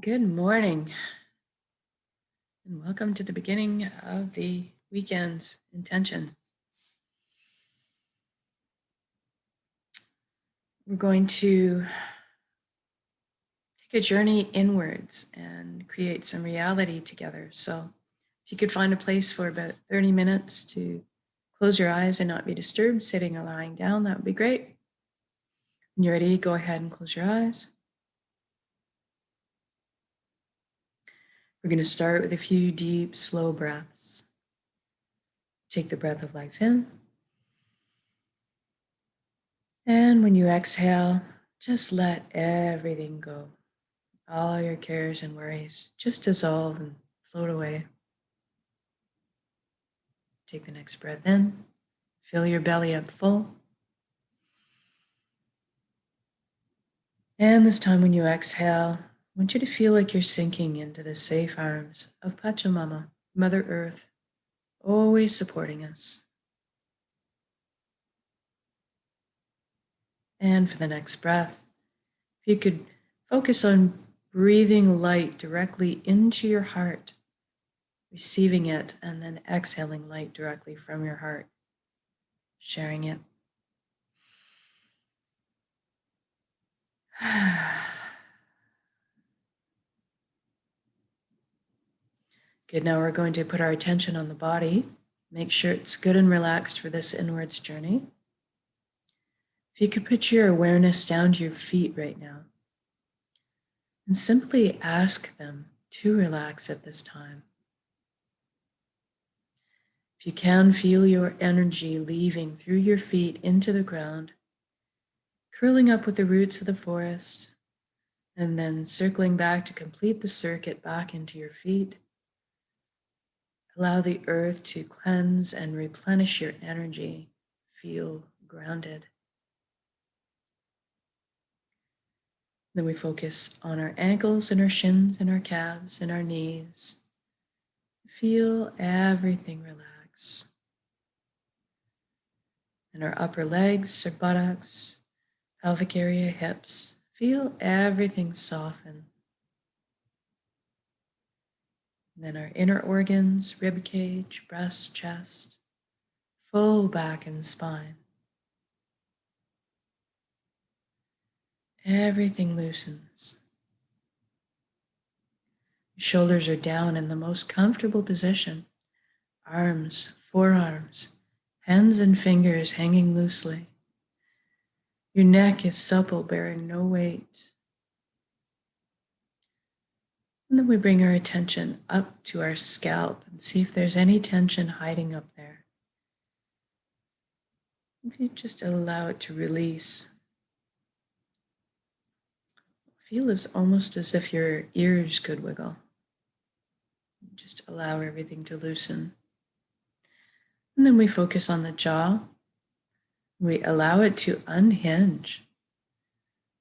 Good morning, and welcome to the beginning of the weekend's intention. We're going to take a journey inwards and create some reality together. So, if you could find a place for about 30 minutes to close your eyes and not be disturbed, sitting or lying down, that would be great. When you're ready, go ahead and close your eyes. We're going to start with a few deep, slow breaths. Take the breath of life in. And when you exhale, just let everything go. All your cares and worries just dissolve and float away. Take the next breath in. Fill your belly up full. And this time when you exhale, I want you to feel like you're sinking into the safe arms of Pachamama, Mother Earth, always supporting us. And for the next breath, if you could focus on breathing light directly into your heart, receiving it, and then exhaling light directly from your heart, sharing it. Good, now we're going to put our attention on the body. Make sure it's good and relaxed for this inwards journey. If you could put your awareness down to your feet right now and simply ask them to relax at this time. If you can feel your energy leaving through your feet into the ground, curling up with the roots of the forest, and then circling back to complete the circuit back into your feet, allow the earth to cleanse and replenish your energy. Feel grounded. Then we focus on our ankles and our shins and our calves and our knees. Feel everything relax. And our upper legs, our buttocks, pelvic area, hips. Feel everything soften. And then our inner organs, rib cage, breast, chest, full back and spine. Everything loosens. Your shoulders are down in the most comfortable position. Arms, forearms, hands and fingers hanging loosely. Your neck is supple, bearing no weight. And then we bring our attention up to our scalp and see if there's any tension hiding up there. If you just allow it to release. Feel almost as if your ears could wiggle. Just allow everything to loosen. And then we focus on the jaw. We allow it to unhinge.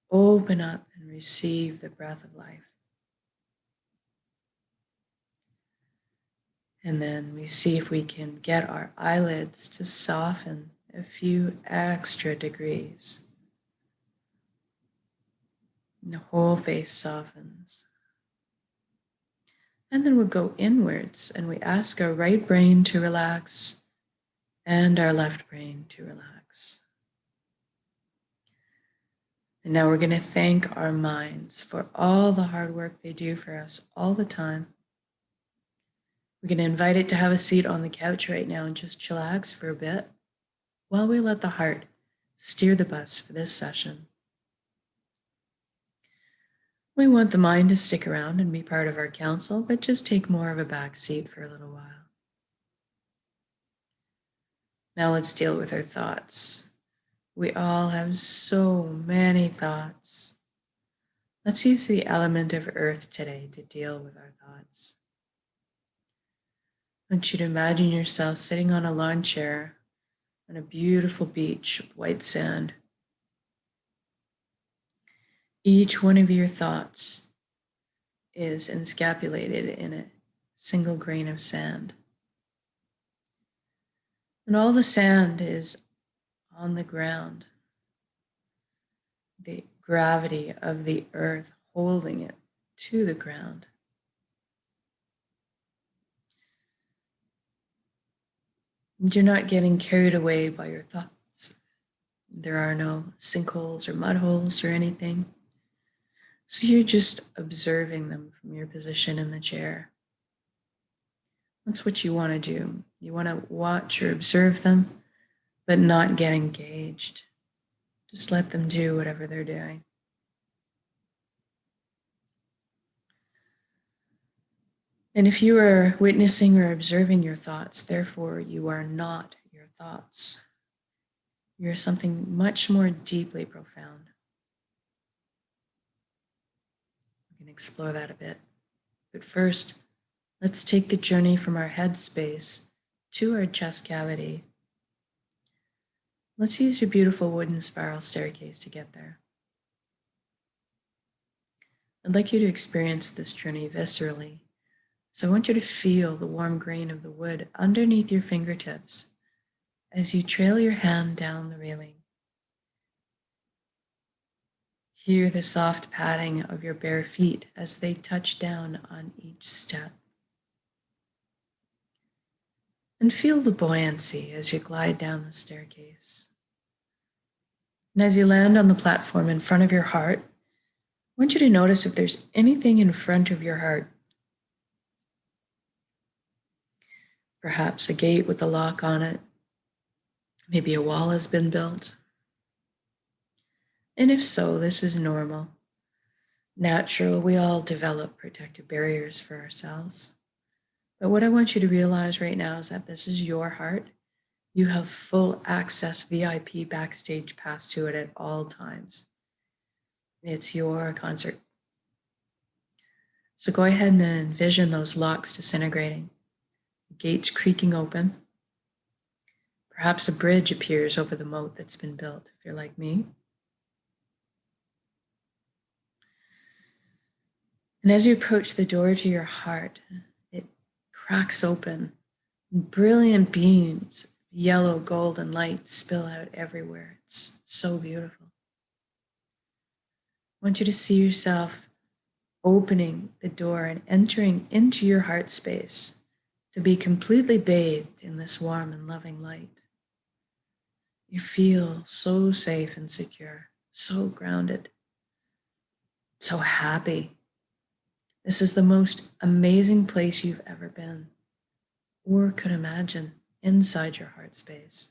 Open up and receive the breath of life. And then we see if we can get our eyelids to soften a few extra degrees. And the whole face softens. And then we'll go inwards and we ask our right brain to relax and our left brain to relax. And now we're going to thank our minds for all the hard work they do for us all the time. We're going to invite it to have a seat on the couch right now and just chillax for a bit while we let the heart steer the bus for this session. We want the mind to stick around and be part of our council, but just take more of a back seat for a little while. Now let's deal with our thoughts. We all have so many thoughts. Let's use the element of earth today to deal with our thoughts. I want you to imagine yourself sitting on a lawn chair on a beautiful beach with white sand. Each one of your thoughts is encapsulated in a single grain of sand. And all the sand is on the ground. The gravity of the earth holding it to the ground. You're not getting carried away by your thoughts. There are no sinkholes or mud holes or anything. So you're just observing them from your position in the chair. That's what you want to do. You want to watch or observe them, but not get engaged. Just let them do whatever they're doing. And if you are witnessing or observing your thoughts, therefore you are not your thoughts. You're something much more deeply profound. We can explore that a bit. But first, let's take the journey from our head space to our chest cavity. Let's use your beautiful wooden spiral staircase to get there. I'd like you to experience this journey viscerally. So I want you to feel the warm grain of the wood underneath your fingertips as you trail your hand down the railing. Hear the soft padding of your bare feet as they touch down on each step. And feel the buoyancy as you glide down the staircase. And as you land on the platform in front of your heart, I want you to notice if there's anything in front of your heart. Perhaps a gate with a lock on it. Maybe a wall has been built. And if so, this is normal. Natural, we all develop protective barriers for ourselves. But what I want you to realize right now is that this is your heart. You have full access VIP backstage pass to it at all times. It's your concert. So go ahead and envision those locks disintegrating, gates creaking open. Perhaps a bridge appears over the moat that's been built, if you're like me. And as you approach the door to your heart, it cracks open. And brilliant beams, yellow, golden light spill out everywhere. It's so beautiful. I want you to see yourself opening the door and entering into your heart space to be completely bathed in this warm and loving light. You feel so safe and secure, so grounded, so happy. This is the most amazing place you've ever been or could imagine inside your heart space.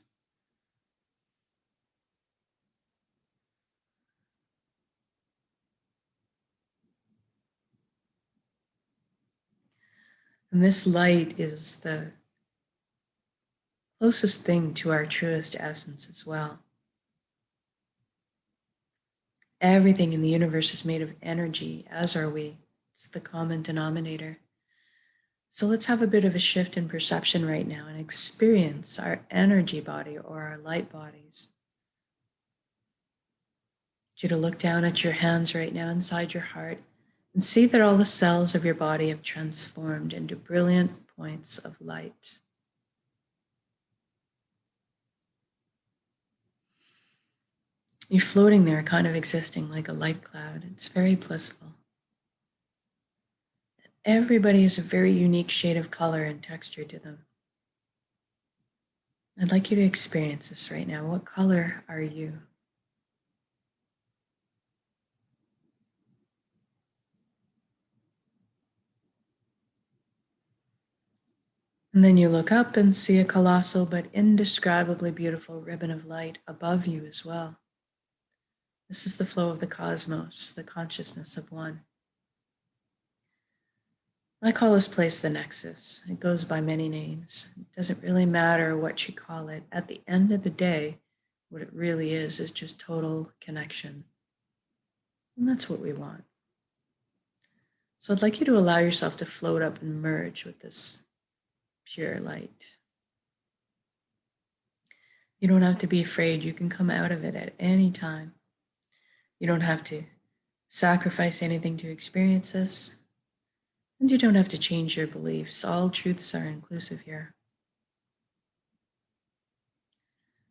And this light is the closest thing to our truest essence as well. Everything in the universe is made of energy, as are we. It's the common denominator. So let's have a bit of a shift in perception right now and experience our energy body or our light bodies. I want you to look down at your hands right now inside your heart and see that all the cells of your body have transformed into brilliant points of light. You're floating there, kind of existing like a light cloud. It's very blissful. Everybody has a very unique shade of color and texture to them. I'd like you to experience this right now. What color are you? And then you look up and see a colossal but indescribably beautiful ribbon of light above you as well. This is the flow of the cosmos, the consciousness of one. I call this place the Nexus. It goes by many names. It doesn't really matter what you call it. At the end of the day, what it really is just total connection. And that's what we want. So I'd like you to allow yourself to float up and merge with this pure light. You don't have to be afraid. You can come out of it at any time. You don't have to sacrifice anything to experience this. And you don't have to change your beliefs. All truths are inclusive here.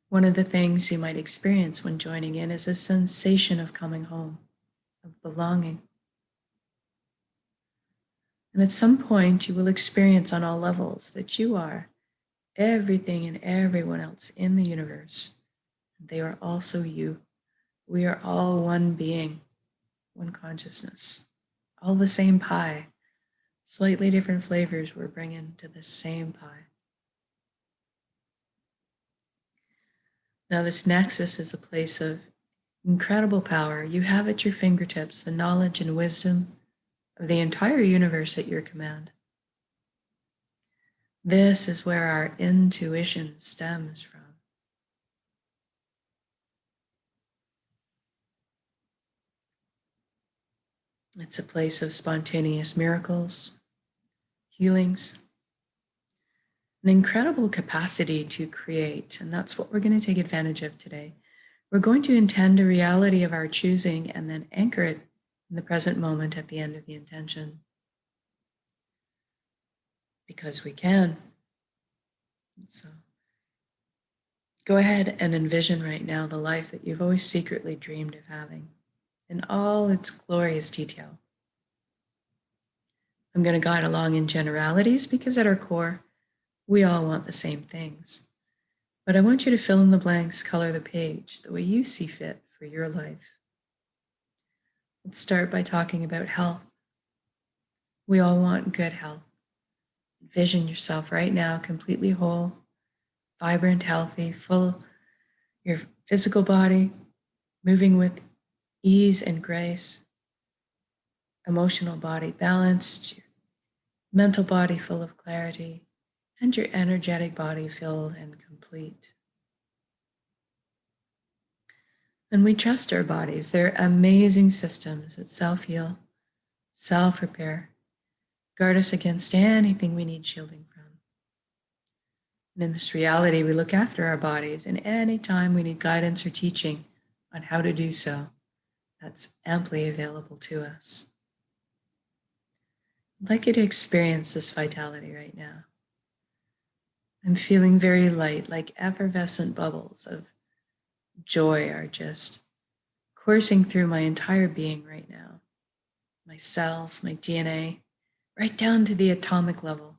One of the things you might experience when joining in is a sensation of coming home, of belonging. And at some point, you will experience on all levels that you are everything and everyone else in the universe. They are also you. We are all one being, one consciousness, all the same pie, slightly different flavors we're bringing to the same pie. Now, this nexus is a place of incredible power. You have at your fingertips the knowledge and wisdom of the entire universe at your command. This is where our intuition stems from. It's a place of spontaneous miracles, healings, an incredible capacity to create, and that's what we're going to take advantage of today. We're going to intend a reality of our choosing and then anchor it in the present moment at the end of the intention. Because we can. So go ahead and envision right now the life that you've always secretly dreamed of having in all its glorious detail. I'm going to guide along in generalities because at our core, we all want the same things. But I want you to fill in the blanks, color the page the way you see fit for your life. Let's start by talking about health. We all want good health. Envision yourself right now completely whole, vibrant, healthy, full, your physical body moving with ease and grace, emotional body balanced, your mental body full of clarity, and your energetic body filled and complete. And we trust our bodies. They're amazing systems that self-heal, self-repair, guard us against anything we need shielding from. And in this reality, we look after our bodies, and any time we need guidance or teaching on how to do so, that's amply available to us. I'd like you to experience this vitality right now. I'm feeling very light, like effervescent bubbles of joy are just coursing through my entire being right now. My cells, my DNA, right down to the atomic level.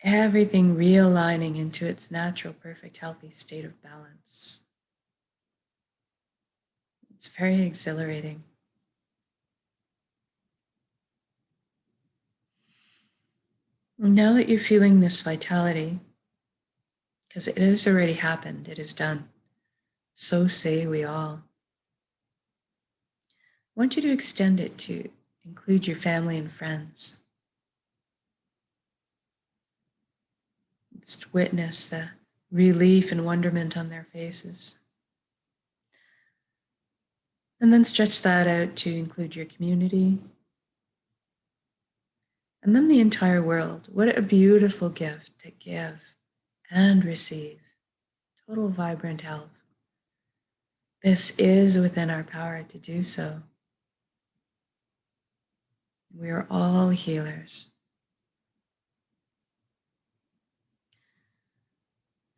Everything realigning into its natural, perfect, healthy state of balance. It's very exhilarating. Now that you're feeling this vitality, because it has already happened, it is done. So say we all. I want you to extend it to include your family and friends. Just witness the relief and wonderment on their faces. And then stretch that out to include your community. And then the entire world. What a beautiful gift to give and receive. Total vibrant health. This is within our power to do so. We are all healers.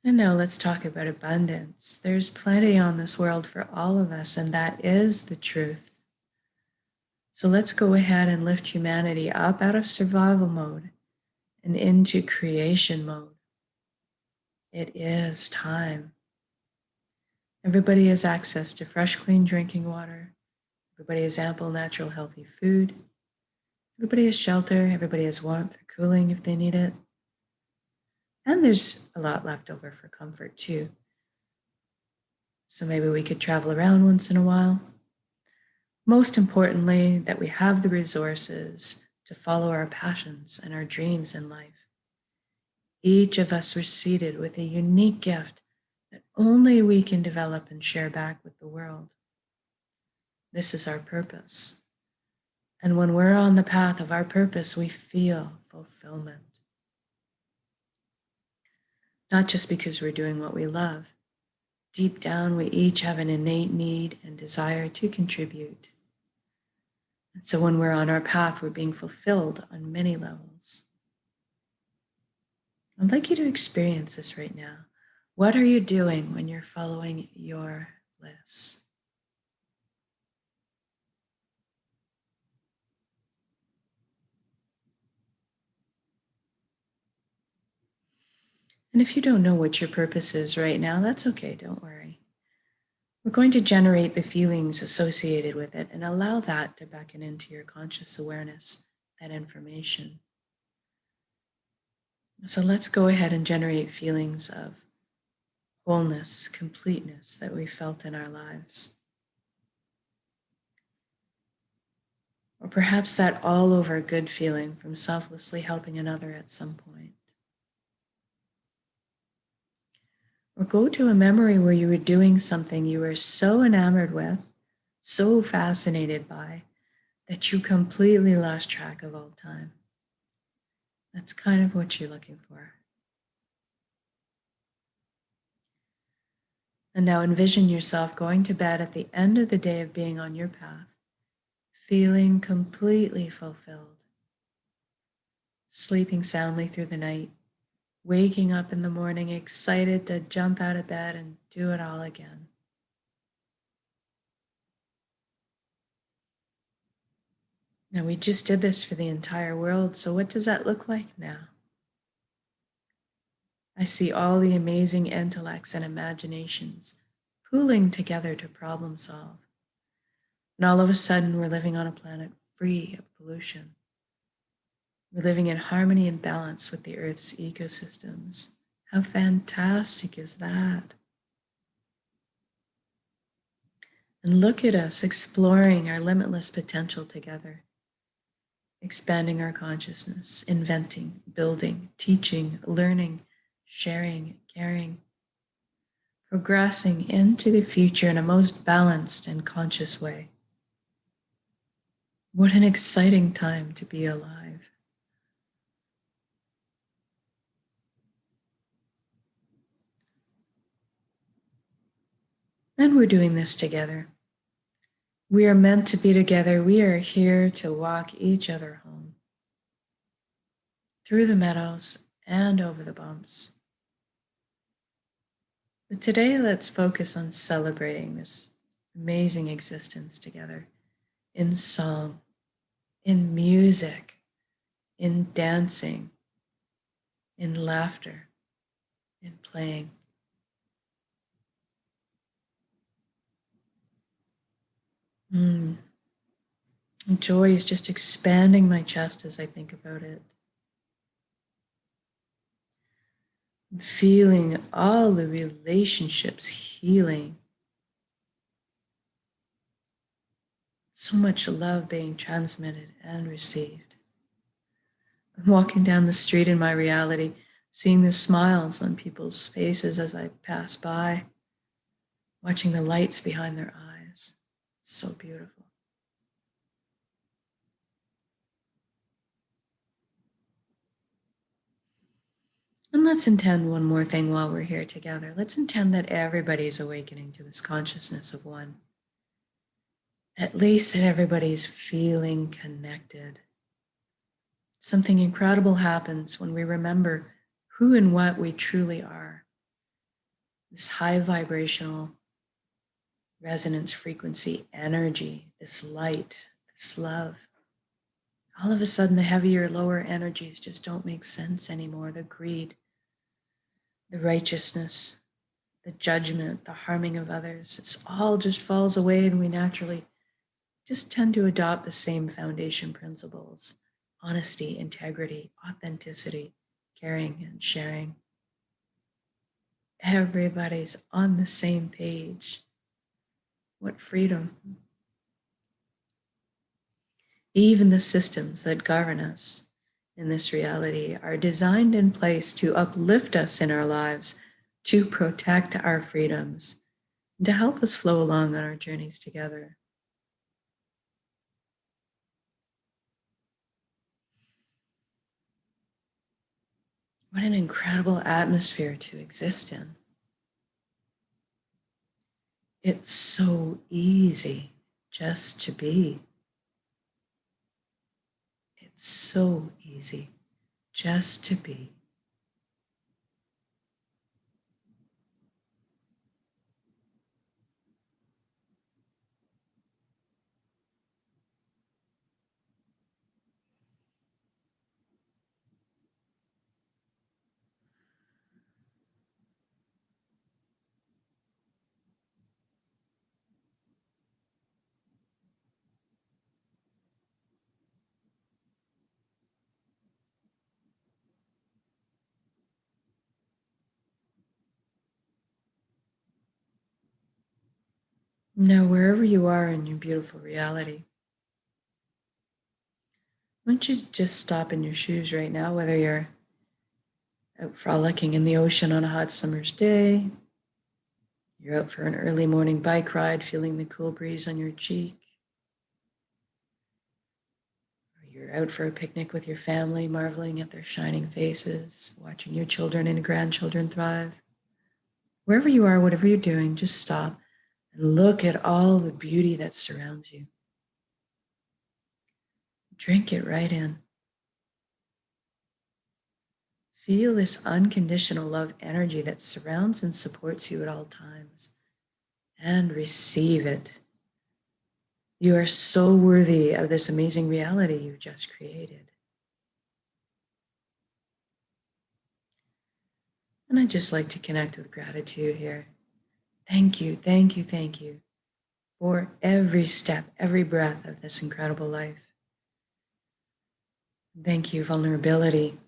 And now let's talk about abundance. There's plenty on this world for all of us, and that is the truth. So let's go ahead and lift humanity up out of survival mode and into creation mode. It is time. Everybody has access to fresh, clean drinking water. Everybody has ample, natural, healthy food. Everybody has shelter. Everybody has warmth or cooling if they need it. And there's a lot left over for comfort too. So maybe we could travel around once in a while. Most importantly, that we have the resources to follow our passions and our dreams in life. Each of us are seated with a unique gift that only we can develop and share back with the world. This is our purpose. And when we're on the path of our purpose, we feel fulfillment. Not just because we're doing what we love. Deep down, we each have an innate need and desire to contribute. And so when we're on our path, we're being fulfilled on many levels. I'd like you to experience this right now. What are you doing when you're following your bliss? And if you don't know what your purpose is right now, that's okay, don't worry. We're going to generate the feelings associated with it and allow that to beckon into your conscious awareness, that information. So let's go ahead and generate feelings of wholeness, completeness that we felt in our lives. Or perhaps that all over good feeling from selflessly helping another at some point. Or go to a memory where you were doing something you were so enamored with, so fascinated by, that you completely lost track of all time. That's kind of what you're looking for. And now envision yourself going to bed at the end of the day of being on your path, feeling completely fulfilled, sleeping soundly through the night, waking up in the morning excited to jump out of bed and do it all again. Now, we just did this for the entire world, so what does that look like now? I see all the amazing intellects and imaginations pooling together to problem solve. And all of a sudden, we're living on a planet free of pollution. We're living in harmony and balance with the Earth's ecosystems. How fantastic is that? And look at us exploring our limitless potential together, expanding our consciousness, inventing, building, teaching, learning, sharing, caring, progressing into the future in a most balanced and conscious way. What an exciting time to be alive. And we're doing this together. We are meant to be together. We are here to walk each other home, through the meadows and over the bumps. But today, let's focus on celebrating this amazing existence together in song, in music, in dancing, in laughter, in playing. Joy is just expanding my chest as I think about it. I'm feeling all the relationships healing. So much love being transmitted and received. I'm walking down the street in my reality, seeing the smiles on people's faces as I pass by, watching the lights behind their eyes. So beautiful. And let's intend one more thing while we're here together. Let's intend that everybody's awakening to this consciousness of one. At least that everybody's feeling connected. Something incredible happens when we remember who and what we truly are. This high vibrational resonance frequency energy, this light, this love. All of a sudden, the heavier, lower energies just don't make sense anymore. The greed, the righteousness, the judgment, the harming of others, it's all just falls away, and we naturally just tend to adopt the same foundation principles: honesty, integrity, authenticity, caring, and sharing. Everybody's on the same page. What freedom. Even the systems that govern us in this reality are designed in place to uplift us in our lives, to protect our freedoms, and to help us flow along on our journeys together. What an incredible atmosphere to exist in. It's so easy just to be. It's so easy just to be. Now, wherever you are in your beautiful reality, why don't you just stop in your shoes right now, whether you're out frolicking in the ocean on a hot summer's day, you're out for an early morning bike ride, feeling the cool breeze on your cheek, or you're out for a picnic with your family, marveling at their shining faces, watching your children and grandchildren thrive. Wherever you are, whatever you're doing, just stop and look at all the beauty that surrounds you. Drink it right in. Feel this unconditional love energy that surrounds and supports you at all times, and receive it. You are so worthy of this amazing reality you've just created. And I'd just like to connect with gratitude here. Thank you, thank you, thank you for every step, every breath of this incredible life. Thank you, vulnerability.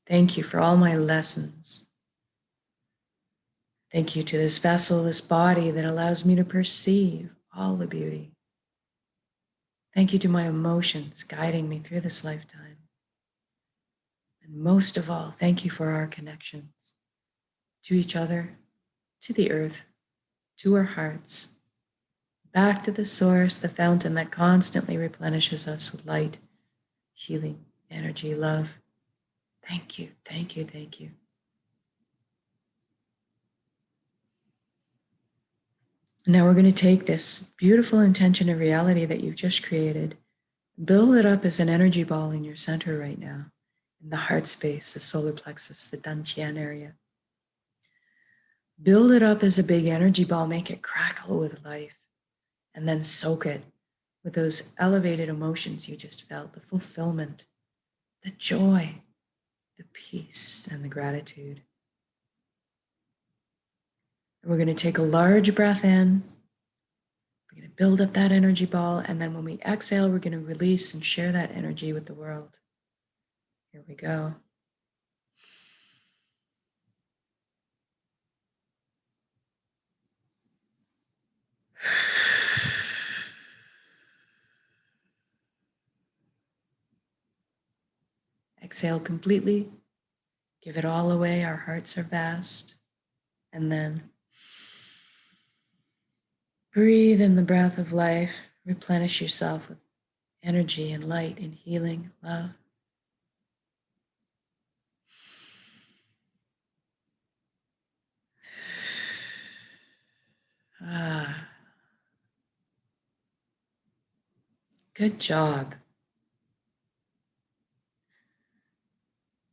Thank you for all my lessons. Thank you to this vessel, this body that allows me to perceive all the beauty. Thank you to my emotions guiding me through this lifetime. And most of all, thank you for our connections to each other, to the earth, to our hearts, back to the source, the fountain that constantly replenishes us with light, healing, energy, love. Thank you, thank you, thank you. Now we're going to take this beautiful intention of reality that you've just created, build it up as an energy ball in your center right now, in the heart space, the solar plexus, the dantian area. Build it up as a big energy ball, make it crackle with life, and then soak it with those elevated emotions you just felt, the fulfillment, the joy, the peace, and the gratitude. And we're going to take a large breath in. We're going to build up that energy ball, and then when we exhale, we're going to release and share that energy with the world. Here we go. Exhale completely. Give it all away. Our hearts are vast. And then breathe in the breath of life. Replenish yourself with energy and light and healing, love. Ah, good job.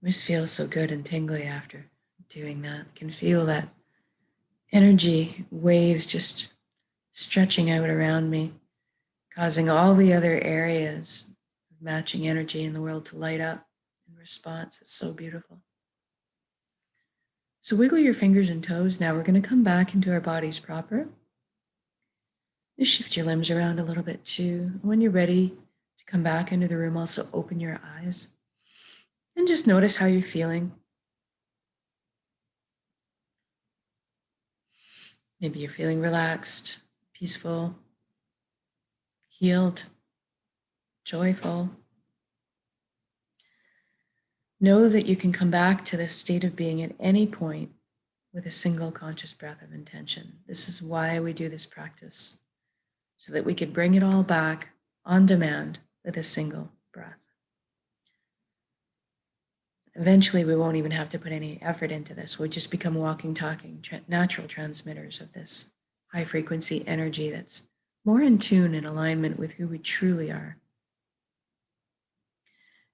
This feels so good and tingly after doing that. I can feel that energy waves just stretching out around me, causing all the other areas of matching energy in the world to light up in response. It's so beautiful. So wiggle your fingers and toes. Now we're going to come back into our bodies proper. Just shift your limbs around a little bit too. When you're ready to come back into the room, also open your eyes and just notice how you're feeling. Maybe you're feeling relaxed, peaceful, healed, joyful. Know that you can come back to this state of being at any point with a single conscious breath of intention. This is why we do this practice, so that we could bring it all back on demand with a single breath. Eventually, we won't even have to put any effort into this. We'll just become walking, talking, natural transmitters of this high frequency energy that's more in tune and alignment with who we truly are.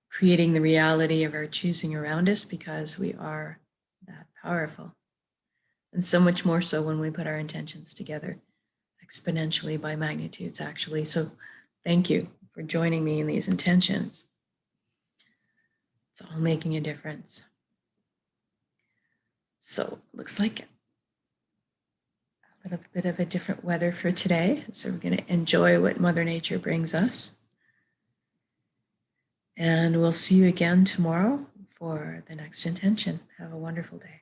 Creating the reality of our choosing around us, because we are that powerful. And so much more so when we put our intentions together, exponentially by magnitudes, actually. So thank you for joining me in these intentions. It's all making a difference. So looks like a little bit of a different weather for today. So we're going to enjoy what Mother Nature brings us. And we'll see you again tomorrow for the next intention. Have a wonderful day.